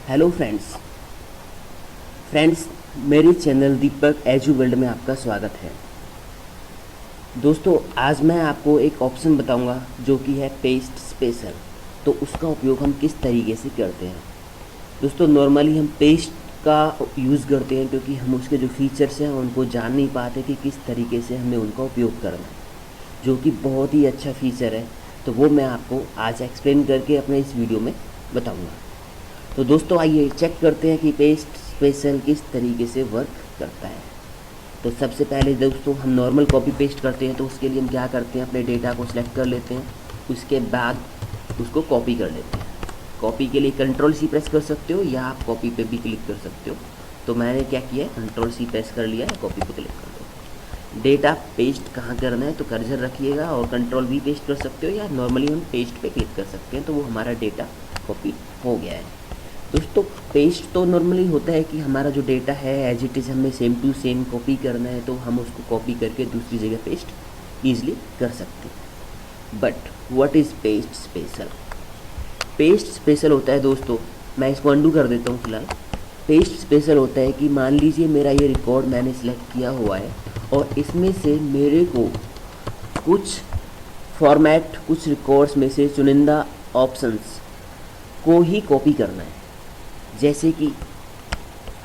Hello friends मेरे channel दीपक edu world में आपका स्वागत है। दोस्तों आज मैं आपको एक ऑप्शन बताऊंगा जो कि है पेस्ट स्पेशल। तो उसका उपयोग हम किस तरीके से करते हैं। दोस्तों नॉर्मली हम पेस्ट का यूज़ करते हैं क्योंकि हम उसके जो फीचर्स हैं उनको जान नहीं पाते कि किस तरीके से हमें उनका उपयोग करना है, जो कि बहुत ही अच्छा फीचर है। तो वो मैं आपको आज एक्सप्लेन करके अपने इस वीडियो में बताऊंगा। तो दोस्तों आइए चेक करते हैं कि पेस्ट स्पेशल किस तरीके से वर्क करता है। तो सबसे पहले दोस्तों हम नॉर्मल कॉपी पेस्ट करते हैं, तो उसके लिए हम क्या करते हैं, अपने डेटा को सिलेक्ट कर लेते हैं, उसके बाद उसको कॉपी कर लेते हैं। कॉपी के लिए Ctrl+C प्रेस कर सकते हो या आप कॉपी पे भी क्लिक कर सकते हो। तो मैंने क्या किया है, Ctrl+C प्रेस कर लिया है, कॉपी पे क्लिक कर दो। डेटा पेस्ट कहाँ करना है तो कर्सर रखिएगा और Ctrl+V पेस्ट कर सकते हो या नॉर्मली हम पेस्ट पे क्लिक कर सकते हैं, तो वो हमारा डेटा कॉपी हो गया है। दोस्तों पेस्ट तो नॉर्मली होता है कि हमारा जो डेटा है एज इट इज़ हमें सेम टू सेम कॉपी करना है, तो हम उसको कॉपी करके दूसरी जगह पेस्ट ईजिली कर सकते हैं। But what is paste special. Paste special होता है दोस्तों, मैं इसको अंडू कर देता हूँ फिलहाल। पेस्ट स्पेशल होता है कि मान लीजिए मेरा ये रिकॉर्ड मैंने सेलेक्ट किया हुआ है और इसमें से मेरे को कुछ फॉर्मेट, कुछ रिकॉर्ड्स में से चुनिंदा ऑप्शंस को ही कॉपी करना है। जैसे कि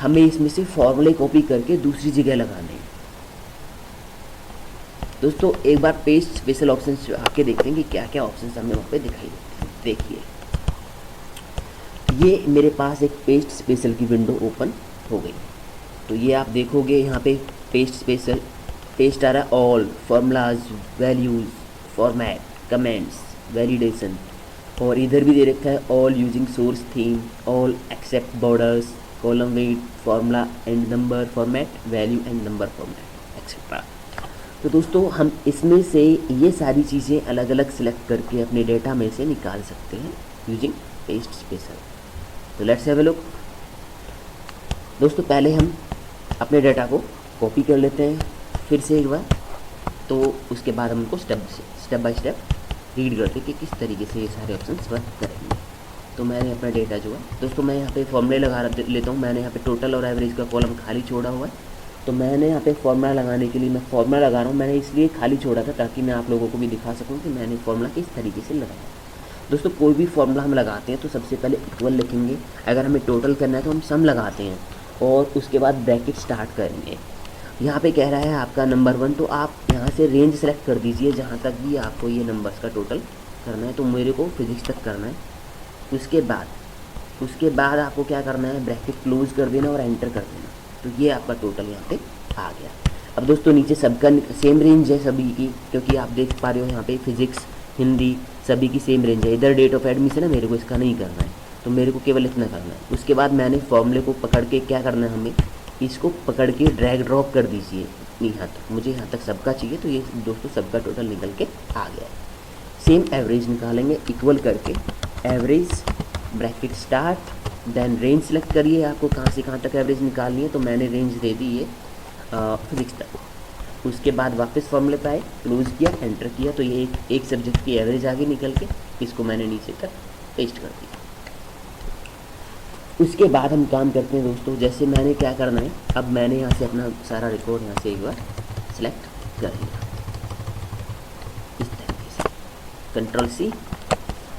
हमें इसमें से फॉर्मूले कॉपी करके दूसरी जगह लगाने हैं। दोस्तों एक बार पेस्ट स्पेशल ऑप्शन आके देखते हैं कि क्या क्या ऑप्शंस हमें वहाँ पे दिखाई देते हैं। देखिए ये मेरे पास एक पेस्ट स्पेशल की विंडो ओपन हो गई। तो ये आप देखोगे यहाँ पे पेस्ट स्पेशल पेस्ट आ रहा है, all formulas, values, format, comments, validation, और इधर भी दे रखा है all using source theme, all except borders, column width, formula and number format, value and number format etcetera. तो दोस्तों हम इसमें से ये सारी चीज़ें अलग अलग सेलेक्ट करके अपने डेटा में से निकाल सकते हैं यूजिंग पेस्ट स्पेशल। तो लेट्स हैव अ लुक। दोस्तों पहले हम अपने डेटा को कॉपी कर लेते हैं फिर से एक बार, तो उसके बाद हम उनको स्टेप बाय स्टेप रीड करते कि किस तरीके से ये सारे ऑप्शंस वर्क करेंगे। तो मैंने अपना डेटा जो है दोस्तों, मैं यहाँ पे फॉर्मूले लगा लेता हूँ। मैंने यहाँ पे टोटल और एवरेज का कॉलम खाली छोड़ा हुआ है, तो मैंने यहाँ पे फॉर्मूला लगाने के लिए मैं फॉर्मूला लगा रहा हूँ। मैंने इसलिए खाली छोड़ा था ताकि मैं आप लोगों को भी दिखा सकूँ कि मैंने फॉर्मूला किस तरीके से लगाया। दोस्तों कोई भी फॉर्मूला हम लगाते हैं तो सबसे पहले इक्वल लिखेंगे। अगर हमें टोटल करना है तो हम सम लगाते हैं और उसके बाद ब्रैकेट स्टार्ट करेंगे। यहाँ पे कह रहा है आपका नंबर 1, तो आप यहाँ से रेंज सेलेक्ट कर दीजिए जहाँ तक भी आपको ये नंबर्स का टोटल करना है। तो मेरे को फिजिक्स तक करना है। उसके बाद आपको क्या करना है, ब्रैकेट क्लोज कर देना और एंटर कर देना। तो ये आपका टोटल यहाँ पे आ गया। अब दोस्तों नीचे सबका सेम रेंज है सभी की, क्योंकि आप देख पा रहे हो यहाँ पे फिजिक्स, हिंदी सभी की सेम रेंज है। इधर डेट ऑफ एडमिशन है, मेरे को इसका नहीं करना है, तो मेरे को केवल इतना करना है। उसके बाद मैंने फॉर्मूले को पकड़ के क्या करना है, हमें इसको पकड़ के ड्रैग ड्रॉप कर दीजिए यहाँ तक। मुझे यहाँ तक सबका चाहिए, तो ये दोस्तों सबका टोटल निकल के आ गया है। सेम एवरेज निकालेंगे इक्वल करके, average bracket start, then range select करिए आपको कहाँ से कहाँ तक एवरेज निकालनी है। तो मैंने रेंज दे दी है फिजिक्स तक। उसके बाद वापस फॉर्मूले पे आए, क्लोज किया, एंटर किया, तो ये एक सब्जेक्ट की एवरेज आगे निकल के इसको मैंने नीचे तक पेस्ट कर दिया। उसके बाद हम काम करते हैं दोस्तों, जैसे मैंने क्या करना है, अब मैंने यहाँ से अपना सारा रिकॉर्ड यहाँ से एक बार सेलेक्ट कर लिया इस तरीके से, Ctrl+C।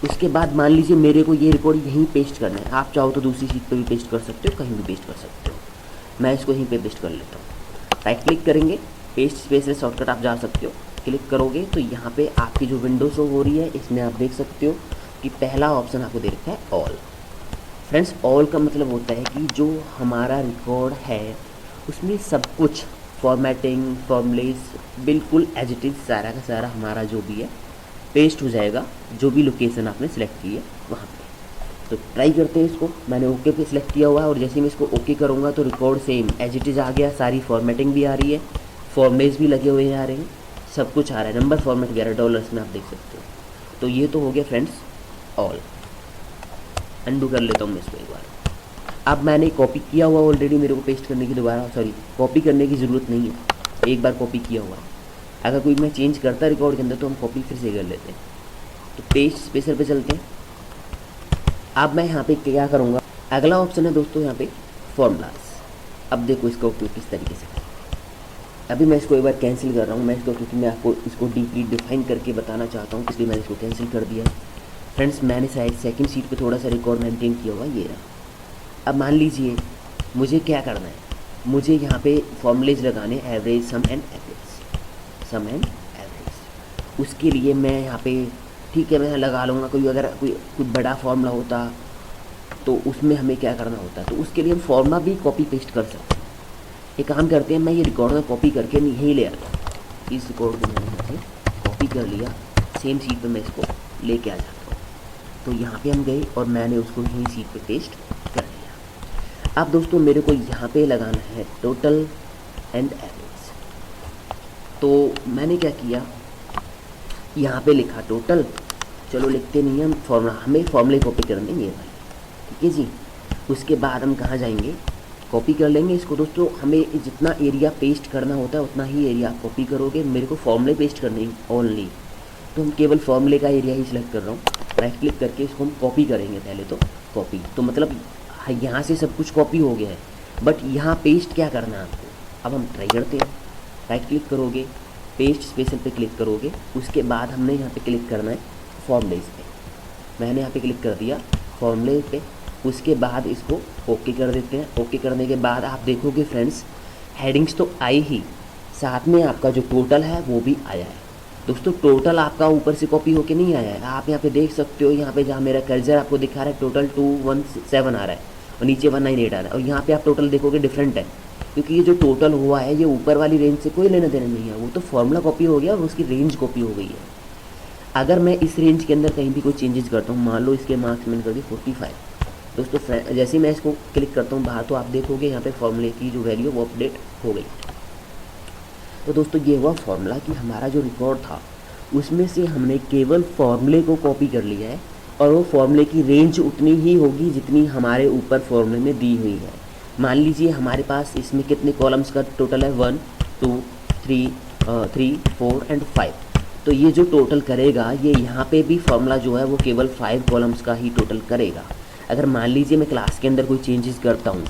उसके बाद मान लीजिए मेरे को ये रिकॉर्ड यहीं पेस्ट करना है। आप चाहो तो दूसरी शीट पे भी पेस्ट कर सकते हो, कहीं भी पेस्ट कर सकते हो। मैं इसको यहीं पे पेस्ट कर लेता हूँ। राइट क्लिक करेंगे, पेस्ट स्पेशल शॉर्टकट आप जा सकते हो। क्लिक करोगे तो यहाँ पे आपकी जो विंडो शो हो रही है इसमें आप देख सकते हो कि पहला ऑप्शन आपको दे रखा है ऑल। फ्रेंड्स ऑल का मतलब होता है कि जो हमारा रिकॉर्ड है उसमें सब कुछ फॉर्मेटिंग, फॉर्मूलेस बिल्कुल एज इट इज़ सारा का सारा हमारा जो भी है पेस्ट हो जाएगा, जो भी लोकेशन आपने सेलेक्ट की है वहाँ पे। तो ट्राई करते हैं इसको। मैंने ओके पे सिलेक्ट किया हुआ है और जैसे मैं इसको ओके करूँगा तो record same as it is आ गया। सारी फॉर्मेटिंग भी आ रही है, फॉर्मूलेस भी लगे हुए आ रहे हैं, सब कुछ आ रहा है, नंबर फॉर्मेट वगैरह डॉलर्स में आप देख सकते हो। तो ये तो हो गया फ्रेंड्स ऑल। अंडू कर लेता हूँ मैं इसको एक बार। अब मैंने कॉपी किया हुआ ऑलरेडी, मेरे को पेस्ट करने की कॉपी करने की ज़रूरत नहीं है, एक बार कॉपी किया हुआ है। अगर कोई मैं चेंज करता रिकॉर्ड के अंदर तो हम कॉपी फिर से कर लेते हैं। तो पेस्ट स्पेशल पे चलते हैं। अब मैं यहाँ पे क्या करूँगा, अगला ऑप्शन है दोस्तों यहाँ पे फॉर्मूलाज। अब देखो इसका उपयोग किस तरीके से करें। अभी मैं इसको एक बार कैंसिल कर रहा हूँ, मैं इसको क्योंकि मैं आपको इसको डीपली डिफाइन करके बताना चाहता हूँ, इसलिए मैंने इसको कैंसिल कर दिया। फ्रेंड्स मैंने शायद सेकंड शीट पे थोड़ा सा रिकॉर्ड मेंटेन किया हुआ, ये रहा। अब मान लीजिए मुझे क्या करना है, मुझे यहाँ पे फॉर्मूलेज लगाने average, sum and average, sum and average. उसके लिए मैं यहाँ पे ठीक है मैं लगा लूँगा, कोई अगर कोई बड़ा फार्मूला होता तो उसमें हमें क्या करना होता, तो उसके लिए हम फार्मूला भी कॉपी पेस्ट कर सकते हैं। एक काम करते हैं, मैं ये रिकॉर्ड में कॉपी करके यहीं ले आता हूँ। इस रिकॉर्ड को मैंने यहाँ से कॉपी कर लिया, सेम शीट पे मैं इसको लेके आ जाता हूँ। तो यहाँ पे हम गए और मैंने उसको यहीं शीट पे पेस्ट कर लिया। अब दोस्तों मेरे को यहाँ पे लगाना है टोटल एंड एवरेज। तो मैंने क्या किया, यहाँ पे लिखा टोटल, चलो लिखते नहीं हम फॉर्मूला, हमें फॉर्मूले कॉपी करने ये वाले, ठीक है जी। उसके बाद हम कहाँ जाएंगे, कॉपी कर लेंगे इसको। दोस्तों हमें जितना एरिया पेस्ट करना होता है उतना ही एरिया आप कॉपी करोगे। मेरे को फॉर्मूले पेस्ट करने ओनली, तो हम केवल फॉर्मूले का एरिया ही सिलेक्ट कर रहा हूँ। राइट क्लिक करके इसको हम कॉपी करेंगे पहले, तो कॉपी, तो मतलब यहाँ से सब कुछ कॉपी हो गया है, बट यहाँ पेस्ट क्या करना है आपको। अब हम ट्राई करते हैं, राइट क्लिक करोगे, पेस्ट स्पेशल पे क्लिक करोगे, उसके बाद हमने यहाँ पे क्लिक करना है फॉर्मूलेज पे। मैंने यहाँ पे क्लिक कर दिया फॉर्मूलेज पे। उसके बाद इसको ओके कर देते हैं। ओके करने के बाद आप देखोगे फ्रेंड्स हेडिंग्स तो आई ही, साथ में आपका जो टोटल है वो भी आया है। दोस्तों टोटल आपका ऊपर से कॉपी होके नहीं आया है, आप यहाँ पे देख सकते हो, यहाँ पे जहाँ मेरा कर्सर आपको दिखा रहा है टोटल 217 आ रहा है और नीचे 198 आ रहा है। और यहाँ पे आप टोटल देखोगे डिफरेंट है, क्योंकि ये जो टोटल हुआ है ये ऊपर वाली रेंज से कोई लेना देना नहीं है, वो तो फॉर्मूला कॉपी हो गया और उसकी रेंज कॉपी हो गई है। अगर मैं इस रेंज के अंदर कहीं भी कोई चेंजेस करता हूँ, मान लो इसके मार्क्स मैंने कर दिए 45, दोस्तों जैसे ही मैं इसको क्लिक करता हूँ बाहर, तो आप देखोगे यहाँ पे फॉर्मूले की जो वैल्यू वो अपडेट हो गई। तो दोस्तों ये हुआ फॉर्मूला कि हमारा जो रिकॉर्ड था उसमें से हमने केवल फॉर्मूले को कॉपी कर लिया है, और वो फॉर्मूले की रेंज उतनी ही होगी जितनी हमारे ऊपर फॉर्मूले में दी हुई है। मान लीजिए हमारे पास इसमें कितने कॉलम्स का टोटल है, 1 2 3 4 एंड 5। तो ये जो टोटल करेगा ये यहाँ पे भी फॉर्मूला जो है वो केवल 5 कॉलम्स का ही टोटल करेगा। अगर मान लीजिए मैं क्लास के अंदर कोई चेंजेस करता हूँ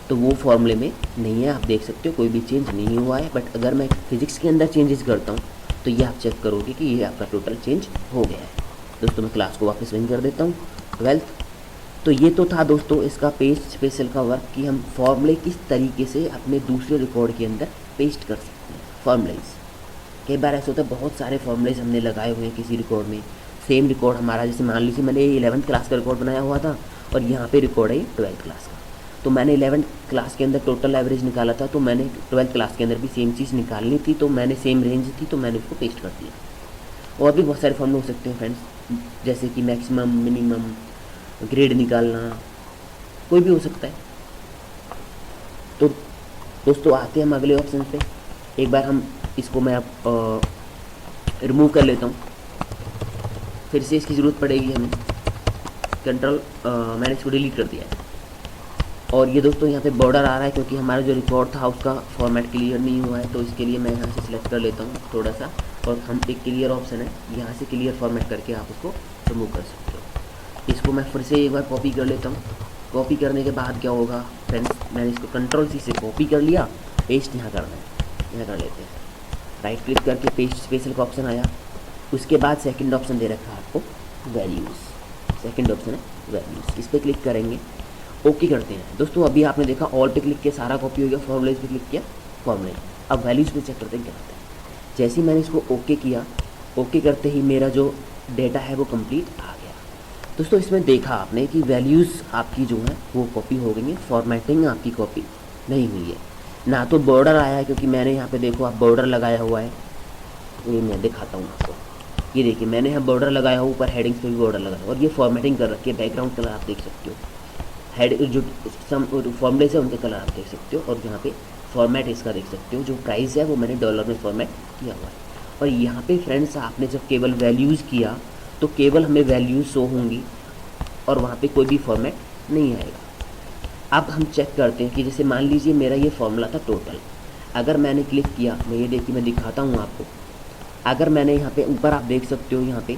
तो वो फॉर्मूले में नहीं है, आप देख सकते हो कोई भी चेंज नहीं हुआ है। बट अगर मैं फिजिक्स के अंदर चेंजेस करता हूँ तो ये आप चेक करोगे कि ये आपका टोटल चेंज हो गया है। दोस्तों मैं क्लास को वापस विन कर देता हूँ 12th। तो ये तो था दोस्तों इसका पेस्ट स्पेशल का वर्क कि हम फॉर्मूले किस तरीके से अपने दूसरे रिकॉर्ड के अंदर पेस्ट कर सकते हैं। फॉर्मूलेज कई बार ऐसा होता है, बहुत सारे फॉर्मूलेज हमने लगाए हुए हैं किसी रिकॉर्ड में, सेम रिकॉर्ड हमारा, जैसे मान लीजिए मैंने 11th क्लास का रिकॉर्ड बनाया हुआ था और यहाँ पे रिकॉर्ड है 12th क्लास का। तो मैंने 11th क्लास के अंदर टोटल एवरेज निकाला था, तो मैंने 12th क्लास के अंदर भी सेम चीज़ निकालनी थी, तो मैंने सेम रेंज थी तो मैंने उसको पेस्ट कर दिया। और भी बहुत सारे फॉर्मूले हो सकते हैं फ्रेंड्स, जैसे कि मैक्सिमम, मिनिमम, ग्रेड निकालना, कोई भी हो सकता है। तो दोस्तों आते हैं हम अगले ऑप्शन पे। एक बार हम इसको मैं रिमूव कर लेता हूँ, फिर से इसकी ज़रूरत पड़ेगी हमें। कंट्रोल मैंने इसको डिलीट कर दिया है। और ये दोस्तों यहाँ पे बॉर्डर आ रहा है क्योंकि हमारा जो रिकॉर्ड था उसका फॉर्मेट क्लियर नहीं हुआ है, तो इसके लिए मैं यहाँ से सिलेक्ट कर लेता हूँ थोड़ा सा, और हम एक क्लियर ऑप्शन है यहाँ से क्लियर फॉर्मेट करके आप उसको रिमूव कर सकते हो। इसको मैं फिर से एक बार कॉपी कर लेता हूँ। कॉपी करने के बाद क्या होगा फ्रेंड्स, मैंने इसको कंट्रोल सी से कॉपी कर लिया, पेस्ट यहाँ करना है, यहाँ कर लेते हैं। राइट क्लिक करके पेस्ट स्पेशल का ऑप्शन आया। उसके बाद सेकंड ऑप्शन दे रखा है आपको वैल्यूज़, सेकंड ऑप्शन है वैल्यूज़, इस पर क्लिक करेंगे, ओके करते हैं। दोस्तों अभी आपने देखा ऑल पे क्लिक किया सारा कॉपी हो गया, फॉर्मूलेज पे क्लिक किया फॉर्मूले। अब वैल्यूज़ पे चेक करते हैं क्या होता है। जैसे ही मैंने इसको ओके किया, ओके करते ही मेरा जो डेटा है वो कंप्लीट आ गया। दोस्तों इसमें देखा आपने कि वैल्यूज़ आपकी जो है वो कॉपी हो गई है, फॉर्मेटिंग आपकी कॉपी नहीं हुई है। ना तो बॉर्डर आया है, क्योंकि मैंने यहाँ पे देखो आप बॉर्डर लगाया हुआ है, ये मैं दिखाता हूँ आपको। ये देखिए मैंने यहाँ बॉर्डर लगाया हुआ, ऊपर हेडिंग्स पे भी बॉर्डर लगाया, और ये फॉर्मेटिंग कर रखी है। बैकग्राउंड कलर आप देख सकते हो, हेड जो सम फॉर्मूलेज है उनके कलर आप देख सकते हो, और यहाँ पे फॉर्मेट इसका देख सकते हो। जो प्राइस है वो मैंने डॉलर में फॉर्मेट किया हुआ है। और यहाँ पे फ्रेंड्स आपने जब केवल वैल्यूज़ किया तो केवल हमें वैल्यूज़ शो होंगी और वहाँ पे कोई भी फॉर्मेट नहीं आएगा। अब हम चेक करते हैं कि जैसे मान लीजिए मेरा ये फॉर्मूला था टोटल, अगर मैंने क्लिक किया, मैं ये देखिए मैं दिखाता हूँ आपको। अगर मैंने यहाँ पे ऊपर आप देख सकते हो यहाँ पे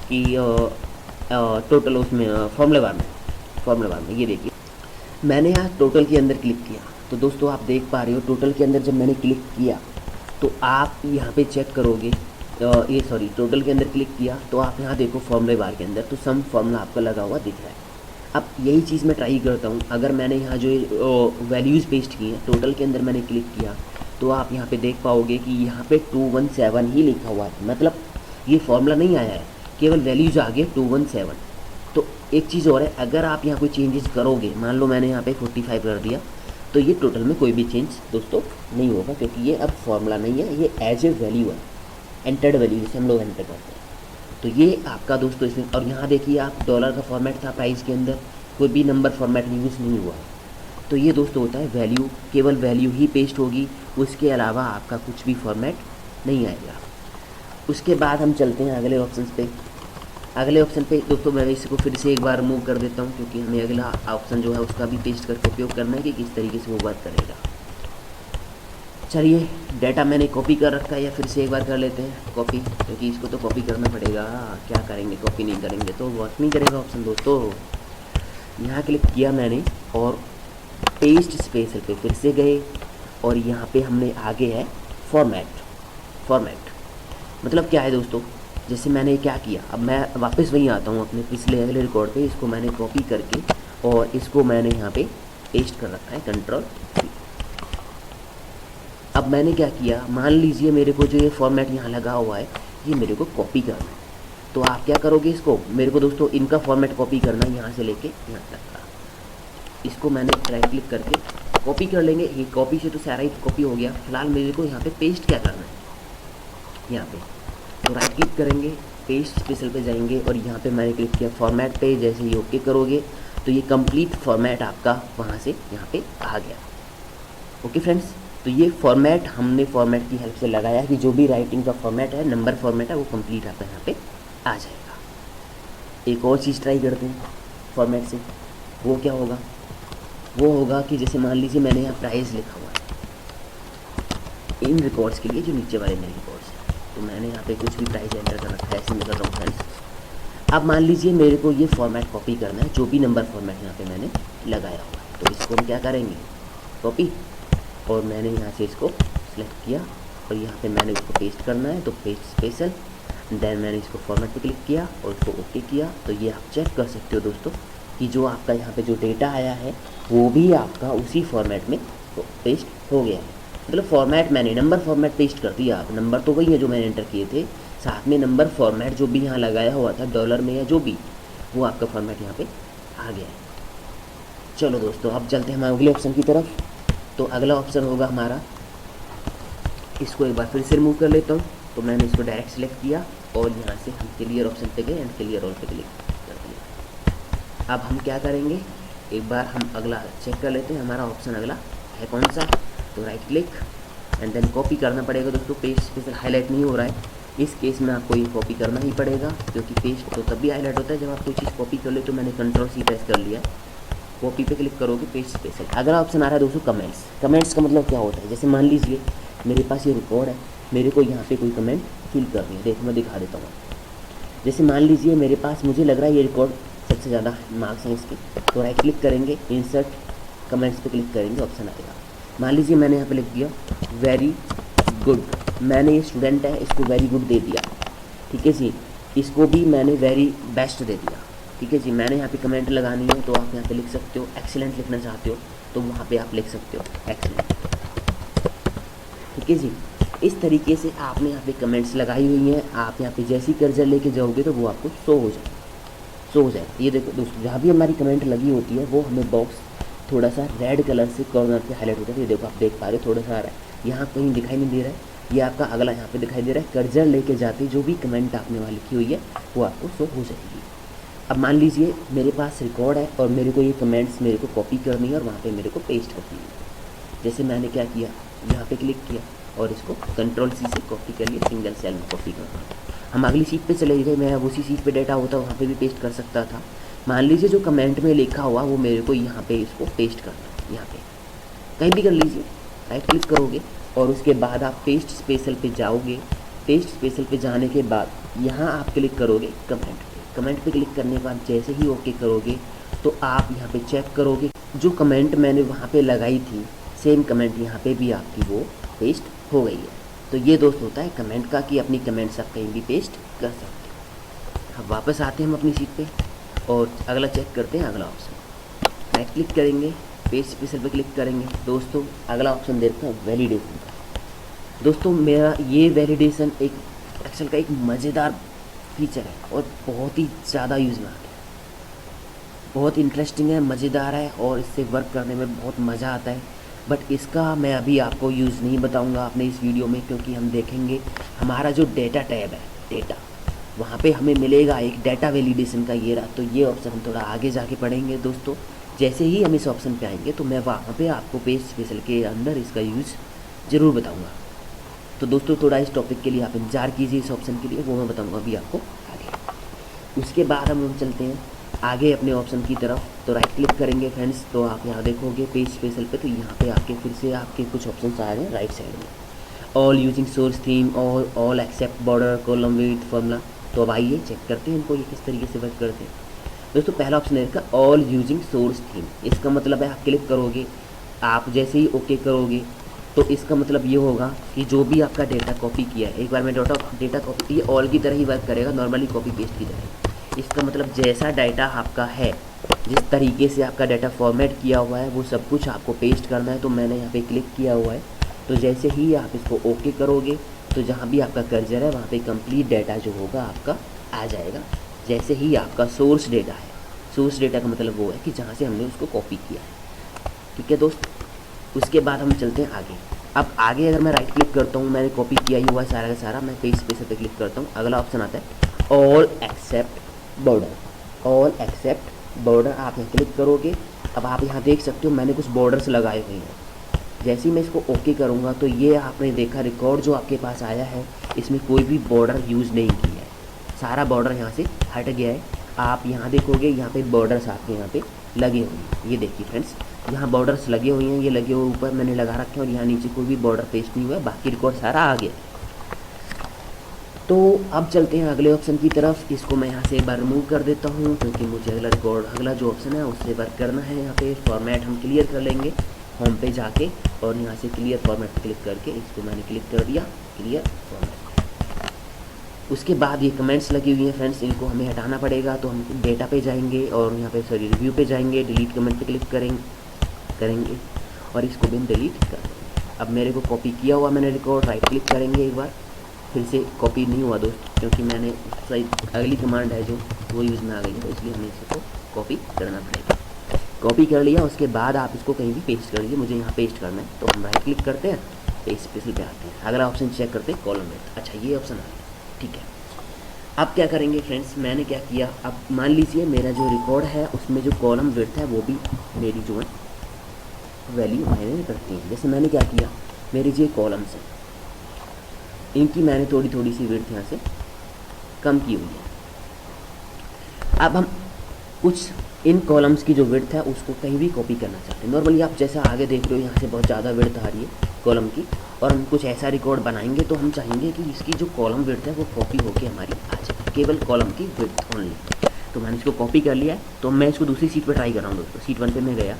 कि टोटल उसमें फॉर्मूले बार में ये देखिए मैंने यहाँ टोटल के अंदर क्लिक किया, तो दोस्तों आप देख पा रहे हो टोटल के अंदर जब मैंने क्लिक किया तो आप यहाँ पे चेक करोगे, टोटल के अंदर क्लिक किया तो आप यहाँ देखो फॉर्मूले बार के अंदर तो सम फॉर्मूला आपका लगा हुआ दिख रहा है। अब यही चीज़ मैं ट्राई करता हूँ, अगर मैंने यहाँ जो वैल्यूज़ पेस्ट की हैं टोटल के अंदर मैंने क्लिक किया तो आप यहाँ पे देख पाओगे कि यहाँ पे 217 ही लिखा हुआ है, मतलब ये फॉर्मूला नहीं आया है, केवल वैल्यूज़ आ गए 217। तो एक चीज़ और है, अगर आप यहाँ कोई चेंजेस करोगे, मान लो मैंने यहाँ पे 45 कर दिया, तो ये टोटल में कोई भी चेंज दोस्तों नहीं होगा, क्योंकि ये अब फॉर्मूला नहीं है, ये एज ए वैल्यू है, एंटर्ड वैल्यू जिसे हम लोग एंटर करते हैं। तो ये आपका दोस्तों इसमें, और यहाँ देखिए आप डॉलर का फॉर्मेट था प्राइस के अंदर, कोई भी नंबर फॉर्मेट यूज़ नहीं हुआ है। तो ये दोस्तों होता है वैल्यू, केवल वैल्यू ही पेस्ट होगी, उसके अलावा आपका कुछ भी फॉर्मेट नहीं आएगा। उसके बाद हम चलते हैं अगले ऑप्शन पे। अगले ऑप्शन पे दोस्तों मैं इसको फिर से एक बार मूव कर देता हूँ, क्योंकि हमें अगला ऑप्शन जो है उसका भी पेस्ट करके उपयोग करना है कि किस तरीके से वो वर्क करेगा। चलिए डाटा मैंने कॉपी कर रखा है, या फिर से एक बार कर लेते हैं कॉपी, क्योंकि इसको तो कॉपी करना पड़ेगा, क्या करेंगे कॉपी नहीं करेंगे तो वर्क नहीं करेगा ऑप्शन दोस्तों। यहाँ क्लिक किया मैंने और पेस्ट स्पेशल पे फिर से गए, और यहाँ पे हमने आगे है फॉर्मेट मतलब क्या है दोस्तों, जैसे मैंने क्या किया, अब मैं वापस वहीं आता हूँ अपने पिछले अगले रिकॉर्ड पे, इसको मैंने कॉपी करके और इसको मैंने यहाँ पे पेस्ट कर रखा है, कंट्रोल। अब मैंने क्या किया, मान लीजिए मेरे को जो ये फॉर्मेट यहाँ लगा हुआ है ये मेरे को कॉपी करना है, तो आप क्या करोगे, इसको मेरे को दोस्तों इनका फॉर्मेट कॉपी करना है, यहाँ से लेके यहाँ तक का। इसको मैंने राइट क्लिक करके कॉपी कर लेंगे, ये कॉपी से तो सारा ही कॉपी हो गया। फिलहाल मेरे को यहाँ पे पेस्ट क्या करना है, यहाँ पे तो राइट क्लिक करेंगे, पेस्ट स्पेशल पे जाएंगे, और यहाँ पे मैंने क्लिक किया फॉर्मेट पे। जैसे ही ओके करोगे तो ये कंप्लीट फॉर्मेट आपका वहाँ से यहाँ पे आ गया। ओके फ्रेंड्स, तो ये फॉर्मेट हमने फॉर्मेट की हेल्प से लगाया कि जो भी राइटिंग का फॉर्मेट है, नंबर फॉर्मेट है, वो कंप्लीट आपका यहाँ पे आ जाएगा। एक और चीज़ ट्राई करते हैं फॉर्मेट से, वो क्या होगा, वो होगा कि जैसे मान लीजिए मैंने यहाँ प्राइस लिखा हुआ है इन रिकॉर्ड्स के लिए, जो नीचे वाले मेरे रिकॉर्ड्स हैं, तो मैंने यहाँ पे कुछ भी प्राइस एंटर कर रखा है, ऐसे मैं कर रहा हूँ फ्रेंड्स। अब मान लीजिए मेरे को ये फॉर्मेट कॉपी करना है, जो भी नंबर फॉर्मेट यहाँ पे मैंने लगाया हुआ है, तो इसको हम क्या करेंगे, कॉपी, और मैंने यहाँ से इसको सेलेक्ट किया और यहाँ पे मैंने इसको पेस्ट करना है, तो पेस्ट स्पेशल, देन मैंने इसको फॉर्मेट पे क्लिक किया और इसको ओके किया। तो ये आप चेक कर सकते हो दोस्तों कि जो आपका यहाँ पे जो डेटा आया है वो भी आपका उसी फॉर्मेट में पेस्ट हो गया है। मतलब फॉर्मेट मैंने नंबर फॉर्मेट पेस्ट कर दिया, आप नंबर तो वही है जो मैंने एंटर किए थे, साथ में नंबर फॉर्मेट जो भी यहाँ लगाया हुआ था डॉलर में या जो भी, वो आपका फॉर्मेट यहाँ पे आ गया है। चलो दोस्तों अब चलते हैं हम अगले ऑप्शन की तरफ। तो अगला ऑप्शन होगा हमारा, इसको एक बार फिर से रिमूव कर लेता हूँ। तो मैंने इसको डायरेक्ट सेलेक्ट किया और यहाँ से हम क्लियर ऑप्शन पे गए एंड क्लियर ऑल पे क्लिक कर दिया। अब हम क्या करेंगे, एक बार हम अगला चेक कर लेते हैं, हमारा ऑप्शन अगला है कौन सा। तो right click and then copy करना पड़ेगा दोस्तों, पेस्ट स्पेशल हाईलाइट नहीं हो रहा है, इस केस में आपको ये कॉपी करना ही पड़ेगा, क्योंकि पेस्ट तो तब भी हाईलाइट होता है जब आप कोई चीज़ कॉपी कर ले। तो मैंने कंट्रोल सी प्रेस कर लिया, कॉपी पे क्लिक करोगे पेस्ट स्पेशल। अगला ऑप्शन आ रहा है दोस्तों कमेंट्स। कमेंट्स का मतलब क्या होता है, जैसे मान लीजिए मेरे पास ये रिकॉर्ड है, मेरे को यहाँ पे कोई कमेंट फिल करनी है, देखो मैं दिखा देता हूँ। जैसे मान लीजिए मेरे पास, मुझे लग रहा है ये रिकॉर्ड सबसे ज़्यादा मार्क्स हैं इसके, तो राइट क्लिक करेंगे, इंसर्ट कमेंट्स पे क्लिक करेंगे, ऑप्शन आएगा। मान लीजिए मैंने यहाँ पे लिख दिया वेरी गुड, मैंने ये स्टूडेंट है इसको वेरी गुड दे दिया, ठीक है जी। इसको भी मैंने वेरी बेस्ट दे दिया, ठीक है जी। मैंने यहाँ पे कमेंट लगानी है तो आप यहाँ पे लिख सकते हो, एक्सीलेंट लिखना चाहते हो तो वहाँ पे आप लिख सकते हो एक्सीलेंट, ठीक है जी। इस तरीके से आपने यहाँ पे कमेंट्स लगाई हुई हैं, आप यहाँ पे जैसी कर्सर लेके जाओगे तो वो आपको शो हो जाए। ये देखो दोस्तों, जहाँ भी हमारी कमेंट लगी होती है वो हमें बॉक्स थोड़ा सा रेड कलर से कॉर्नर पे हाईलाइट होता है। ये देखो आप देख पा रहे हो, थोड़ा सा आ रहा है, यहाँ कहीं दिखाई नहीं दे रहा है, ये आपका अगला यहाँ पे दिखाई दे रहा है। कर्सर लेके जाते जो भी कमेंट आपने वहाँ लिखी हुई है वो आपको शो हो जाएगी। अब मान लीजिए मेरे पास रिकॉर्ड है और मेरे को ये कमेंट्स मेरे को कॉपी करनी है और वहाँ पे मेरे को पेस्ट करनी है। जैसे मैंने क्या किया, यहाँ पे क्लिक किया और इसको कंट्रोल सी से कॉपी कर लिया, सिंगल सेल में कॉपी करना। हम अगली सीट पे चले गए, मैं अब उसी सीट पे डेटा होता वहाँ पे भी पेस्ट कर सकता था। मान लीजिए जो कमेंट में लिखा हुआ वो मेरे को यहाँ पे इसको पेस्ट करना है, यहाँ पे कहीं भी कर लीजिए, राइट क्लिक करोगे और उसके बाद आप पेस्ट स्पेशल पे जाओगे। पेस्ट स्पेशल पे जाने के बाद यहाँ आप क्लिक करोगे कमेंट पे क्लिक करने के बाद जैसे ही ओके करोगे तो आप यहाँ पे चेक करोगे जो कमेंट मैंने वहाँ पे लगाई थी सेम कमेंट यहाँ पे भी आपकी वो पेस्ट हो गई है। तो ये दोस्त होता है कमेंट का कि अपनी कमेंट्स आप कहीं भी पेस्ट कर सकते हो। अब वापस आते हैं हम अपनी सीट पे और अगला चेक करते हैं। अगला ऑप्शन राइट क्लिक करेंगे, पेस्ट स्पेशल पे क्लिक करेंगे। दोस्तों अगला ऑप्शन देखते हैं वैलिडेशन का। दोस्तों मेरा ये वैलिडेशन एक एक्सेल का एक मज़ेदार फीचर है और बहुत ही ज़्यादा यूज़ में आ गया, बहुत इंटरेस्टिंग है, मज़ेदार है और इससे वर्क करने में बहुत मज़ा आता है। बट इसका मैं अभी आपको यूज़ नहीं बताऊंगा अपने इस वीडियो में, क्योंकि हम देखेंगे हमारा जो डेटा टैब है, डेटा, वहाँ पे हमें मिलेगा एक डेटा वैलिडेशन का ये रहा। तो ये ऑप्शन हम थोड़ा आगे जाके पढ़ेंगे दोस्तों। जैसे ही हम इस ऑप्शन पे आएंगे तो मैं वहाँ पे आपको पेज स्पेशल के अंदर इसका यूज़ ज़रूर बताऊँगा। तो दोस्तों थोड़ा इस टॉपिक के लिए आप इंतजार कीजिए, इस ऑप्शन के लिए, वो मैं बताऊँगा अभी आपको आगे। उसके बाद हम चलते हैं आगे अपने ऑप्शन की तरफ। तो राइट क्लिक करेंगे फ्रेंड्स, तो आप यहाँ देखोगे पेज स्पेशल पे, तो यहाँ पे आपके फिर से आपके कुछ ऑप्शन आ रहे हैं राइट साइड में। ऑल यूजिंग सोर्स थीम और all except border column width formula. तो अब आइए चेक करते हैं इनको ये किस तरीके से वर्क करते हैं। दोस्तों पहला ऑप्शन है इसका ऑल यूजिंग सोर्स थीम। इसका मतलब है आप क्लिक करोगे, आप जैसे ही ओके करोगे तो इसका मतलब ये होगा कि जो भी आपका डेटा कॉपी किया है, एक बार मैं डेटा कॉपी, ये ऑल की तरह ही वर्क करेगा, नॉर्मली कॉपी पेस्ट की तरह। इसका मतलब जैसा डाटा आपका है, जिस तरीके से आपका डाटा फॉर्मेट किया हुआ है, वो सब कुछ आपको पेस्ट करना है। तो मैंने यहाँ पे क्लिक किया हुआ है, तो जैसे ही आप इसको ओके करोगे तो जहाँ भी आपका कर्सर है वहाँ पे कंप्लीट डाटा जो होगा आपका आ जाएगा। जैसे ही आपका सोर्स डेटा है, सोर्स डेटा का मतलब वो है कि जहाँ से हमने उसको कॉपी किया है। ठीक है दोस्त, उसके बाद हम चलते हैं आगे। अब आगे अगर मैं राइट क्लिक करता हूँ, मैंने कॉपी किया ही हुआ है सारा का सारा, मैं पेज स्पेशल पे क्लिक करता हूँ। अगला ऑप्शन आता है all except border. All except border आप यहाँ क्लिक करोगे। अब आप यहाँ देख सकते हो मैंने कुछ बॉर्डर्स लगाए हुए हैं। जैसे ही मैं इसको ओके करूँगा तो ये आपने देखा रिकॉर्ड जो आपके पास आया है, इसमें कोई भी बॉर्डर यूज़ नहीं किया है, सारा बॉर्डर यहाँ से हट गया है। आप यहाँ देखोगे यहाँ पे बॉर्डर्स आपके यहाँ पे लगे हुए हैं। ये देखिए फ्रेंड्स, यहाँ बॉर्डर्स लगे हुए हैं, ये लगे हुए ऊपर मैंने लगा रखे हैं और यहाँ नीचे कोई भी बॉर्डर पेस्ट नहीं हुआ है, बाकी रिकॉर्ड सारा आ गया। तो अब चलते हैं अगले ऑप्शन की तरफ। इसको मैं यहाँ से एक बार रिमूव कर देता हूँ क्योंकि मुझे अगला जो ऑप्शन है उससे वर्क करना है। यहाँ पे फॉर्मेट हम क्लियर कर लेंगे होम पे जाके, और यहाँ से क्लियर फॉर्मेट पर क्लिक करके इसको मैंने क्लिक कर दिया, क्लियर फॉर्मेट। उसके बाद ये कमेंट्स लगी हुई हैं फ्रेंड्स, इनको हमें हटाना पड़ेगा। तो हम डेटा पे जाएंगे और यहाँ पे रिव्यू पे जाएंगे, डिलीट कमेंट पे क्लिक करेंगे और इसको भी हम डिलीट कर देंगे। अब मेरे को कॉपी किया हुआ मैंने रिकॉर्ड, राइट क्लिक करेंगे एक बार, फिर से कॉपी नहीं हुआ दोस्त, क्योंकि मैंने अगली कमांड है जो वो यूज़ में आ गई है, तो इसलिए हमें इसको कॉपी करना पड़ेगा। कॉपी कर लिया, उसके बाद आप इसको कहीं भी पेस्ट कर लीजिए, मुझे यहाँ पेस्ट करना है। तो हम राइट क्लिक करते हैं, पेज स्पेशल पे आते हैं, अगला ऑप्शन चेक करते हैं कॉलम विड्थ। अच्छा ये ऑप्शन आ गया, ठीक है। अब क्या करेंगे फ्रेंड्स, मैंने क्या किया, अब मान लीजिए मेरा जो रिकॉर्ड है उसमें जो कॉलम विड्थ है वो भी मेरी जो है वैल्यू मैंने रखती है। जैसे मैंने क्या किया, मेरी जो कॉलम्स हैं इनकी मैंने थोड़ी थोड़ी सी विड्थ यहाँ से कम की हुई है। अब हम कुछ इन कॉलम्स की जो विड्थ है उसको कहीं भी कॉपी करना चाहते हैं। नॉर्मली आप जैसा आगे देख रहे हो यहाँ से बहुत ज़्यादा विड्थ आ रही है कॉलम की, और हम कुछ ऐसा रिकॉर्ड बनाएंगे तो हम चाहेंगे कि इसकी जो कॉलम विड्थ है वो कॉपी होके हमारी आ जाए, केवल कॉलम की विड्थ ओनली। तो मैंने इसको कॉपी कर लिया है, तो मैं इसको दूसरी सीट पर ट्राई कर रहा हूँ दोस्तों। सीट 1 पे मैं गया,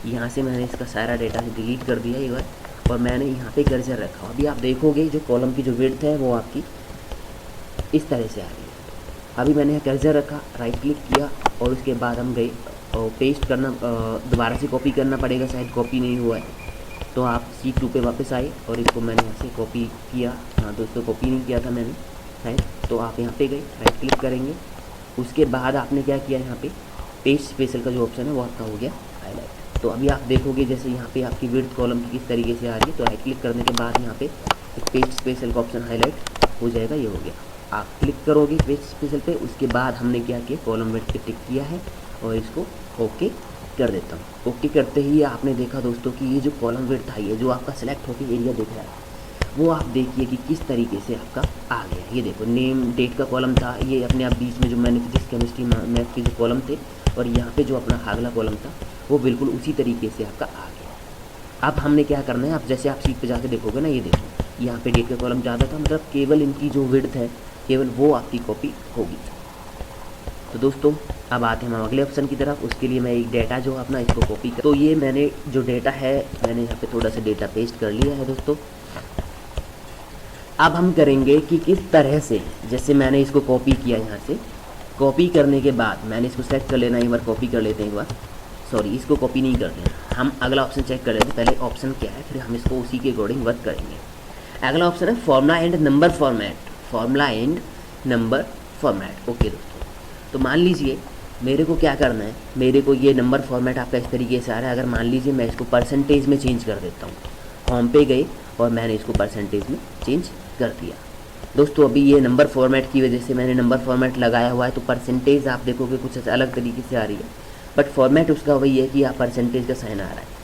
यहाँ से मैंने इसका सारा डेटा डिलीट कर दिया एक बार, और मैंने यहाँ पे कर्सर रखा। अभी आप देखोगे जो कॉलम की जो विड्थ है वो आपकी इस तरह से आ रही है। अभी मैंने यहाँ कर्सर रखा, राइट क्लिक किया और उसके बाद हम गए और पेस्ट करना, दोबारा से कॉपी करना पड़ेगा, शायद कॉपी नहीं हुआ है। तो आप सीट 2 पे वापस आए और इसको मैंने यहाँ से कॉपी किया। हाँ दोस्तों, कॉपी नहीं किया था मैंने शायद। तो आप यहाँ पे गए, राइट क्लिक करेंगे, उसके बाद आपने क्या किया, यहाँ पे पेज स्पेशल का जो ऑप्शन है वो आपका हो गया हाईलाइट। तो अभी आप देखोगे जैसे यहाँ पे आपकी विड्थ कॉलम की किस तरीके से आ रही है। तो राइट क्लिक करने के बाद यहाँ पे पेज स्पेशल का ऑप्शन हाईलाइट हो जाएगा, ये हो गया। आप क्लिक करोगे पेज स्पेशल पे, उसके बाद हमने क्या किया, कॉलम विड्थ पे टिक किया है और इसको ओके कर देता हूँ। ओके करते ही आपने देखा दोस्तों कि ये जो कॉलम विड्थ आई है, जो आपका सेलेक्ट होकर एरिया दिख रहा है, वो आप देखिए कि किस तरीके से आपका आ गया। ये देखो नेम डेट का कॉलम था, ये अपने आप बीच में जो मैंने फिजिक्स केमिस्ट्री मैथ के जो कॉलम थे, और यहाँ पे जो अपना अगला कॉलम था वो बिल्कुल उसी तरीके से आपका आ गया। अब हमने क्या करना है, आप जैसे आप सीट पे जाके देखोगे ना, ये देखो यहाँ पे डेट का कॉलम ज़्यादा था, मतलब केवल इनकी जो विड्थ है केवल वो आपकी कॉपी होगी। तो दोस्तों अब आते हैं हम अगले ऑप्शन की तरफ। उसके लिए मैं एक डेटा जो है अपना इसको कॉपी कर, तो ये मैंने जो डेटा है मैंने यहाँ पे थोड़ा सा डेटा पेस्ट कर लिया है दोस्तों। अब हम करेंगे कि किस तरह से, जैसे मैंने इसको कॉपी किया, यहाँ से कॉपी करने के बाद मैंने इसको सेलेक्ट कर लेना, एक बार कॉपी कर लेते हैं, एक बार सॉरी इसको कॉपी नहीं करते हैं, हम अगला ऑप्शन चेक कर लेते हैं। पहले ऑप्शन क्या है, फिर हम इसको उसी के अकॉर्डिंग वर्क करेंगे। अगला ऑप्शन है formula and number format, formula and number format. Okay दोस्तों, तो मान लीजिए मेरे को क्या करना है, मेरे को ये नंबर फॉर्मेट आपका इस तरीके से आ रहा है। अगर मान लीजिए मैं इसको परसेंटेज में चेंज कर देता हूँ, होम पे गए और मैंने इसको परसेंटेज में चेंज कर दिया। दोस्तों अभी ये नंबर फॉर्मेट की वजह से मैंने नंबर फॉर्मेट लगाया हुआ है, तो परसेंटेज आप देखोगे कुछ अलग तरीके से आ रही है, बट फॉर्मेट उसका वही है कि आप परसेंटेज का साइन आ रहा है।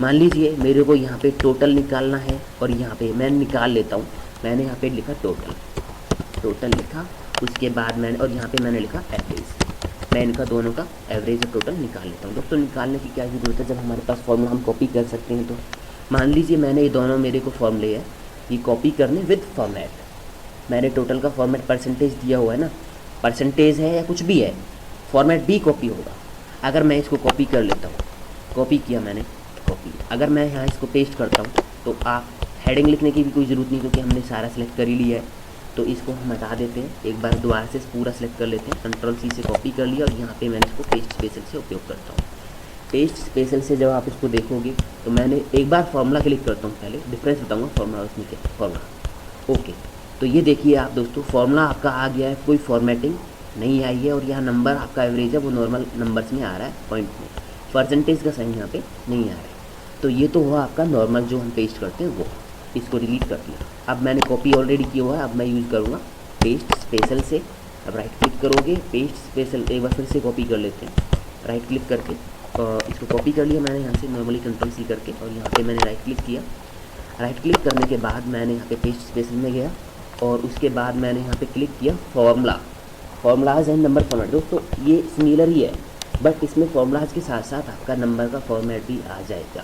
मान लीजिए मेरे को यहाँ पे टोटल निकालना है और यहाँ पे मैं निकाल लेता हूँ। मैंने यहाँ पे लिखा टोटल लिखा, उसके बाद मैंने और यहाँ पे मैंने लिखा एवरेज। मैं इनका दोनों का एवरेज और टोटल निकाल लेता हूँ। दोस्तों निकालने की क्या ज़रूरत है, जब हमारे पास फॉर्मूला हम कॉपी कर सकते हैं। तो मान लीजिए मैंने ये दोनों मेरे को फॉर्मूले है, ये कॉपी करने विद फॉर्मेट। मैंने टोटल का फॉर्मेट परसेंटेज दिया हुआ है ना, परसेंटेज है या कुछ भी है, फॉर्मेट भी कॉपी होगा। अगर मैं इसको कॉपी कर लेता हूँ, कॉपी किया मैंने, कॉपी, अगर मैं यहाँ इसको पेस्ट करता हूँ तो आप हेडिंग लिखने की भी कोई ज़रूरत नहीं, क्योंकि हमने सारा सेलेक्ट कर ही लिया है। तो इसको हम हटा देते हैं, एक बार दोबारा से पूरा सेलेक्ट कर लेते हैं, कंट्रोल सी से कॉपी कर लिया और यहाँ पे मैंने इसको पेस्ट स्पेशल से उपयोग करता हूँ। पेस्ट स्पेशल से जब आप इसको देखोगे तो मैंने एक बार फॉर्मूला क्लिक करता हूँ, पहले डिफरेंस बताऊँगा फॉर्मूला उसमें क्या फॉर्मूला। ओके, तो ये देखिए आप दोस्तों, फॉर्मूला आपका आ गया है, कोई फॉर्मेटिंग नहीं आई है और यहाँ नंबर आपका एवरेज है वो नॉर्मल नंबर्स में आ रहा है, पॉइंट में, परसेंटेज का साइन यहाँ पे नहीं आ रहा है। तो ये तो हुआ आपका नॉर्मल जो हम पेस्ट करते हैं वो, इसको डिलीट कर दिया। अब मैंने कॉपी ऑलरेडी किया हुआ है, अब मैं यूज़ करूँगा पेस्ट स्पेशल से। अब राइट क्लिक करोगे, पेस्ट स्पेशल, एक बार फिर से कॉपी कर लेते हैं, राइट क्लिक करके इसको कॉपी कर लिया मैंने यहाँ से नॉर्मली कंट्रोल सी करके, और यहाँ पे मैंने राइट क्लिक किया। राइट क्लिक करने के बाद मैंने यहाँ पे पेस्ट स्पेशल में गया और उसके बाद मैंने यहाँ पे क्लिक किया फॉर्मूलाज एंड नंबर फॉर्मेट। दोस्तों ये सिमिलर ही है, बट इसमें फॉर्मूलाज के साथ साथ आपका नंबर का फॉर्मेट भी आ जाएगा।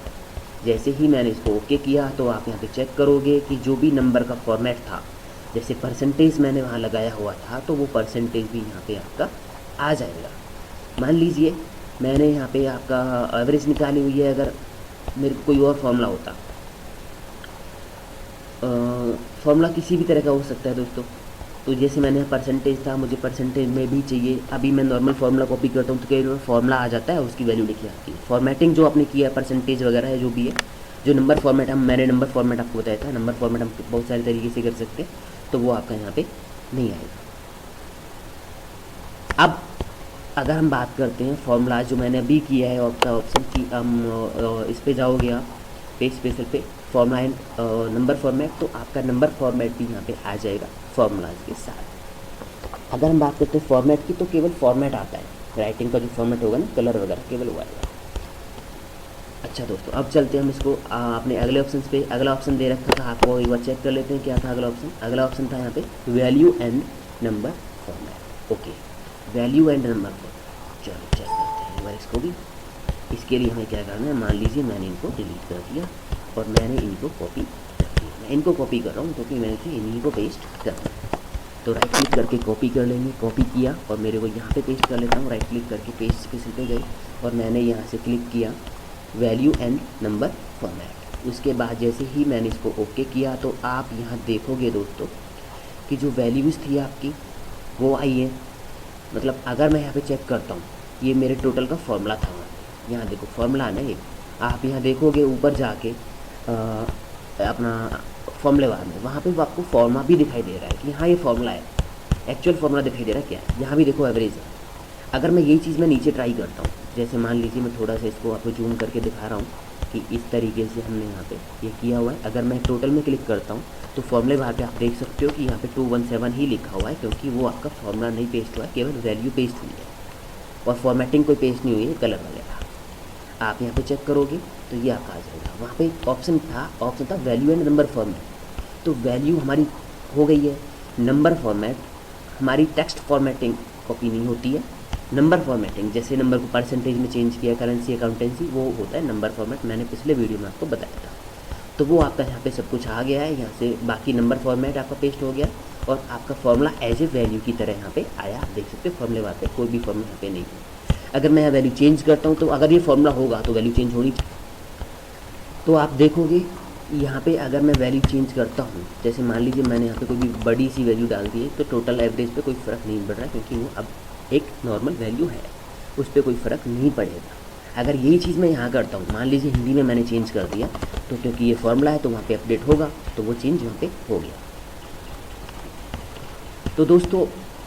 जैसे ही मैंने इसको ओके किया तो आप यहाँ पे चेक करोगे कि जो भी नंबर का फॉर्मेट था, जैसे परसेंटेज मैंने वहाँ लगाया हुआ था, तो वो परसेंटेज भी यहाँ पे आपका आ जाएगा। मान लीजिए मैंने यहाँ पे आपका एवरेज निकाली हुई है, अगर मेरे को कोई और फॉर्मूला होता, फॉर्मूला किसी भी तरह का हो सकता है दोस्तों। तो जैसे मैंने परसेंटेज था, मुझे परसेंटेज में भी चाहिए, अभी मैं नॉर्मल फार्मूला कॉपी करता हूँ तो कई बार फार्मूला आ जाता है, उसकी वैल्यू लिखी आती है। फॉर्मेटिंग जो आपने किया है, परसेंटेज वगैरह है जो भी है, जो नंबर फॉर्मेट मैंने नंबर फॉर्मेट आपको बताया था, नंबर फॉर्मेट हम बहुत सारे तरीके से कर सकते हैं, तो वो आपका यहाँ पे नहीं आएगा। अब अगर हम बात करते हैं फॉर्मूला जो मैंने अभी किया है, आपका ऑप्शन की हम इस पर जाओगे आप पेज स्पेशल पे, फॉर्मूला एंड नंबर फॉर्मेट, तो आपका नंबर फॉर्मेट भी यहाँ पे आ जाएगा फॉर्मूलाज के साथ। अगर हम बात करते हैं फॉर्मेट की, तो केवल फॉर्मेट आता है, राइटिंग का जो फॉर्मेट होगा ना, कलर वगैरह, केवल वो आएगा। अच्छा दोस्तों, अब चलते हैं हम इसको अपने अगले ऑप्शन पे। अगला ऑप्शन दे रखा था आपको, एक बार चेक कर लेते हैं क्या था अगला ऑप्शन। अगला ऑप्शन था यहाँ पे value and number format. Okay, value and number format, चलो चेक करते हैं एक बार इसको भी। इसके लिए हमें क्या करना है, मान लीजिए मैंने इनको डिलीट कर दिया और मैंने इनको कॉपी कर दिया। मैं इनको कॉपी कर रहा हूँ क्योंकि मैंने इसे इन्हीं को पेस्ट करना है। तो राइट क्लिक करके कॉपी कर लेंगे, कॉपी किया और मेरे को यहाँ पे पेस्ट कर लेता हूँ। राइट क्लिक करके पेस्ट स्पेशल पे गए और मैंने यहाँ से क्लिक किया वैल्यू एंड नंबर फॉर्मेट। उसके बाद जैसे ही मैंने इसको ओके किया तो आप यहाँ देखोगे दोस्तों कि जो वैल्यूज़ थी आपकी वो आई है। मतलब अगर मैं यहाँ पे चेक करता हूँ, ये मेरे टोटल का फॉर्मूला था, यहाँ देखो फॉर्मूला है ना ये, आप यहाँ देखोगे ऊपर जाके अपना फॉर्मूले बार में, वहाँ पे आपको फॉर्मूला भी दिखाई दे रहा है कि हाँ ये फॉर्मूला है, एक्चुअल फॉर्मूला दिखाई दे रहा है क्या है। यहाँ भी देखो एवरेज है। अगर मैं यही चीज़ मैं नीचे ट्राई करता हूँ, जैसे मान लीजिए मैं थोड़ा सा इसको आपको जूम करके दिखा रहा हूँ कि इस तरीके से हमने यहाँ पे ये किया हुआ है। अगर मैं टोटल में क्लिक करता हूँ तो फॉर्मूले बार पे आप देख सकते हो कि यहाँ पे 217 ही लिखा हुआ है, क्योंकि वो आपका फॉर्मूला नहीं पेस्ट हुआ है, केवल वैल्यू पेस्ट हुई है और फॉर्मेटिंग कोई पेस्ट नहीं हुई है, कलर वगैरह। आप यहाँ पे चेक करोगे तो ये आपका आ जाएगा। वहाँ पे एक ऑप्शन था वैल्यू एंड नंबर फॉर्मेट। तो वैल्यू हमारी हो गई है, नंबर फॉर्मेट हमारी टेक्स्ट फॉर्मेटिंग कॉपी नहीं होती है। नंबर फॉर्मेटिंग जैसे नंबर को परसेंटेज में चेंज किया, करेंसी, अकाउंटेंसी, वो होता है नंबर फॉर्मेट। मैंने पिछले वीडियो में आपको बताया था। तो वो आपका यहाँ पे सब कुछ आ गया है। यहाँ से बाकी नंबर फॉर्मेट आपका पेस्ट हो गया और आपका फॉर्मूला एज ए वैल्यू की तरह यहाँ पे आया। आप देख सकते हो फॉर्मूले बात है, कोई भी फॉर्मूला यहाँ पे नहीं है। अगर मैं यहाँ वैल्यू चेंज करता हूँ तो अगर ये फॉर्मूला होगा तो वैल्यू चेंज होनी, तो आप देखोगे यहाँ पे अगर मैं वैल्यू चेंज करता हूँ, जैसे मान लीजिए मैंने यहाँ पे कोई भी बड़ी सी वैल्यू डाल दी है, तो टोटल एवरेज पे कोई फ़र्क नहीं पड़ रहा है, क्योंकि वो अब एक नॉर्मल वैल्यू है, उस पर कोई फ़र्क नहीं पड़ेगा। अगर यही चीज़ मैं यहाँ करता हूँ, मान लीजिए हिंदी में मैंने चेंज कर दिया, तो क्योंकि ये फॉर्मूला है तो वहाँ पे अपडेट होगा, तो वो चेंज वहाँ पे हो गया। तो दोस्तों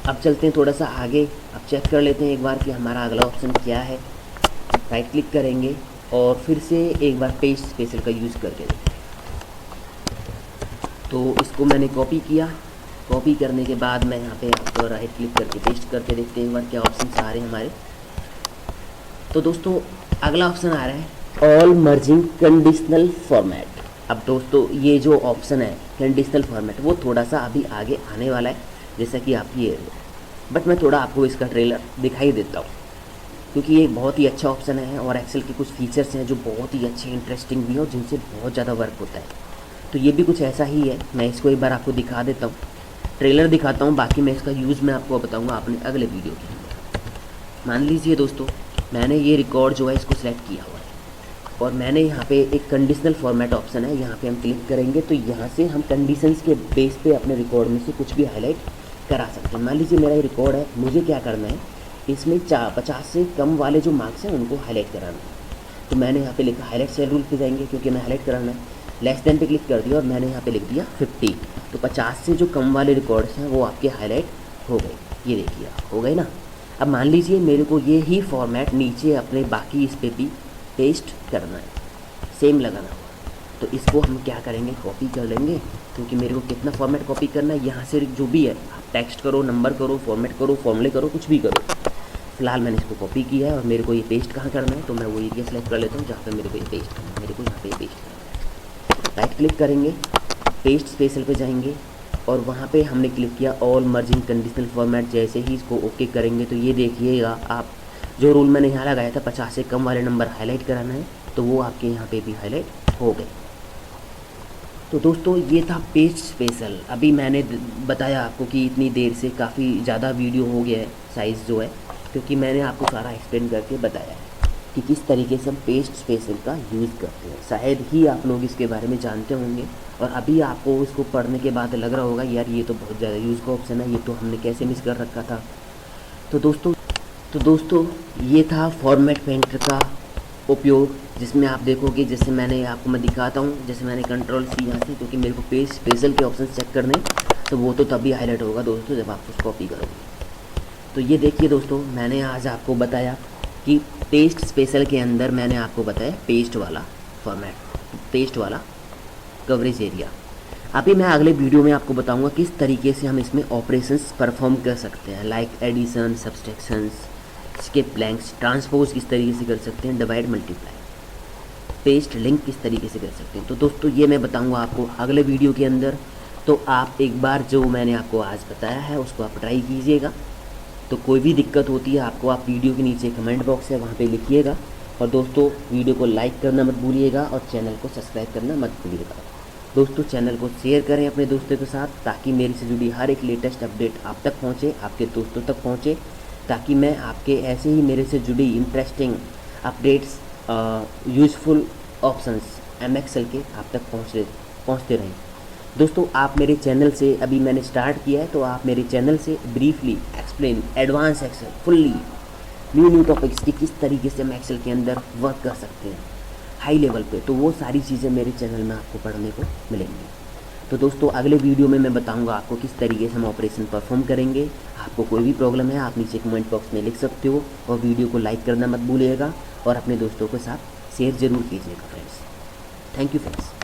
अब चलते हैं थोड़ा सा आगे, अब चेक कर लेते हैं एक बार कि हमारा अगला ऑप्शन क्या है। राइट क्लिक करेंगे और फिर से एक बार पेस्ट स्पेशल का यूज़ करके देखें। तो इसको मैंने कॉपी किया, कॉपी करने के बाद मैं यहाँ पे आपको राइट क्लिक करके पेस्ट करके देखते हैं एक बार क्या ऑप्शन आ रहे हैं हमारे। तो दोस्तों अगला ऑप्शन आ रहा है ऑल मर्जिंग कंडीशनल फॉर्मेट। अब दोस्तों ये जो ऑप्शन है कंडीशनल फॉर्मेट वो थोड़ा सा अभी आगे आने वाला है, जैसा कि आप ये, बट मैं थोड़ा आपको इसका ट्रेलर दिखाई देता हूँ, क्योंकि ये बहुत ही अच्छा ऑप्शन है और एक्सेल के कुछ फीचर्स हैं जो बहुत ही अच्छे इंटरेस्टिंग भी हैं और जिनसे बहुत ज़्यादा वर्क होता है। तो ये भी कुछ ऐसा ही है, मैं इसको एक बार आपको दिखा देता हूँ, ट्रेलर दिखाता हूँ, बाकी मैं इसका यूज़ मैं आपको बताऊँगा अपने अगले वीडियो के अंदर। मान लीजिए दोस्तों मैंने ये रिकॉर्ड जो है इसको सिलेक्ट किया हुआ है और मैंने यहाँ पे एक कंडीशनल फॉर्मेट ऑप्शन है, यहाँ पे हम क्लिक करेंगे तो यहाँ से हम कंडीशंस के बेस पे अपने रिकॉर्ड में से कुछ भी हाईलाइट करा सकते हैं। मान लीजिए मेरा ये रिकॉर्ड है, मुझे क्या करना है, इसमें 50 से कम वाले जो मार्क्स हैं उनको हाईलाइट कराना है। तो मैंने यहाँ पे लिखा हाईलाइट सेल रूल पे जाएंगे क्योंकि मैं हाईलाइट कराना है, लेस देन पे क्लिक कर दिया और मैंने यहाँ पे लिख दिया 50। तो 50 से जो कम वाले रिकॉर्ड्स हैं वो आपके हाईलाइट हो गए, ये देखिए हो गए ना। अब मान लीजिए मेरे को ये ही फॉर्मेट नीचे अपने बाकी इस पे भी पेस्ट करना है, सेम लगाना होगा। तो इसको हम क्या करेंगे, कॉपी कर लेंगे, क्योंकि मेरे को कितना फॉर्मेट कॉपी करना है, यहाँ से जो भी है आप टेक्स्ट करो, नंबर करो, फॉर्मेट करो, फॉर्मूले करो, कुछ भी करो। फिलहाल मैंने इसको कॉपी किया है और मेरे को ये पेस्ट कहाँ करना है, तो मैं वो एरिया सेलेक्ट कर लेता हूँ जहाँ पर मेरे को ये पेस्ट करना है। मेरे को यहाँ पे पेस्ट करना है, राइट क्लिक करेंगे, पेस्ट स्पेशल पे जाएंगे और वहाँ पे हमने क्लिक किया ऑल मर्जिंग कंडीशनल फॉर्मेट। जैसे ही इसको ओके करेंगे तो ये देखिएगा आप जो रूल मैंने यहाँ लगाया था 50 से कम वाले नंबर हाईलाइट कराना है, तो वो आपके यहाँ पे भी हाईलाइट हो गए। तो दोस्तों ये था पेस्ट स्पेशल। अभी मैंने बताया आपको कि इतनी देर से काफ़ी ज़्यादा वीडियो हो गया है साइज़ जो है, क्योंकि मैंने आपको सारा एक्सप्लेन करके बताया है कि किस तरीके से हम पेस्ट स्पेशल का यूज़ करते हैं। शायद ही आप लोग इसके बारे में जानते होंगे और अभी आपको इसको पढ़ने के बाद लग रहा होगा यार ये तो बहुत ज़्यादा यूज़ का ऑप्शन है, ये तो हमने कैसे मिस कर रखा था। तो दोस्तों ये था फॉर्मेट पेंटर का उपयोग, जिसमें आप देखोगे जैसे मैंने आपको मैं दिखाता हूँ, जैसे मैंने कंट्रोल सी यहाँ से, क्योंकि मेरे को पेस्ट स्पेशल के ऑप्शन चेक करने, तो वो तो तभी हाईलाइट होगा दोस्तों जब आप उसको कॉपी करोगे। तो ये देखिए दोस्तों मैंने आज आपको बताया कि पेस्ट स्पेशल के अंदर मैंने आपको बताया पेस्ट वाला फॉर्मेट, पेस्ट वाला कवरेज एरिया। अभी मैं अगले वीडियो में आपको बताऊंगा किस तरीके से हम इसमें ऑपरेशंस परफॉर्म कर सकते हैं, like addition, subtractions, skip blanks, transpose किस तरीके से कर सकते हैं, डिवाइड मल्टीप्लाई, पेस्ट लिंक किस तरीके से कर सकते हैं। तो दोस्तों ये मैं बताऊंगा आपको अगले वीडियो के अंदर। तो आप एक बार जो मैंने आपको आज बताया है उसको आप ट्राई कीजिएगा। तो कोई भी दिक्कत होती है आपको, आप वीडियो के नीचे कमेंट बॉक्स है वहाँ पे लिखिएगा। और दोस्तों वीडियो को लाइक करना मत भूलिएगा और चैनल को सब्सक्राइब करना मत भूलिएगा। दोस्तों चैनल को शेयर करें अपने दोस्तों के साथ, ताकि मेरे से जुड़ी हर एक लेटेस्ट अपडेट आप तक पहुँचे, आपके दोस्तों तक पहुँचे, ताकि मैं आपके ऐसे ही मेरे से जुड़ी interesting updates, useful options MXL के आप तक पहुँचते रहें। दोस्तों आप मेरे चैनल से, अभी मैंने स्टार्ट किया है, तो आप मेरे चैनल से briefly explain advance Excel fully new topics की किस तरीके से हम एक्सेल के अंदर वर्क कर सकते हैं हाई लेवल पे, तो वो सारी चीज़ें मेरे चैनल में आपको पढ़ने को मिलेंगी। तो दोस्तों अगले वीडियो में मैं बताऊंगा आपको किस तरीके से हम ऑपरेशन परफॉर्म करेंगे। आपको कोई भी प्रॉब्लम है आप नीचे कमेंट बॉक्स में लिख सकते हो और वीडियो को लाइक करना मत भूलिएगा और अपने दोस्तों के साथ शेयर ज़रूर कीजिएगा फ्रेंड्स। Thank you friends.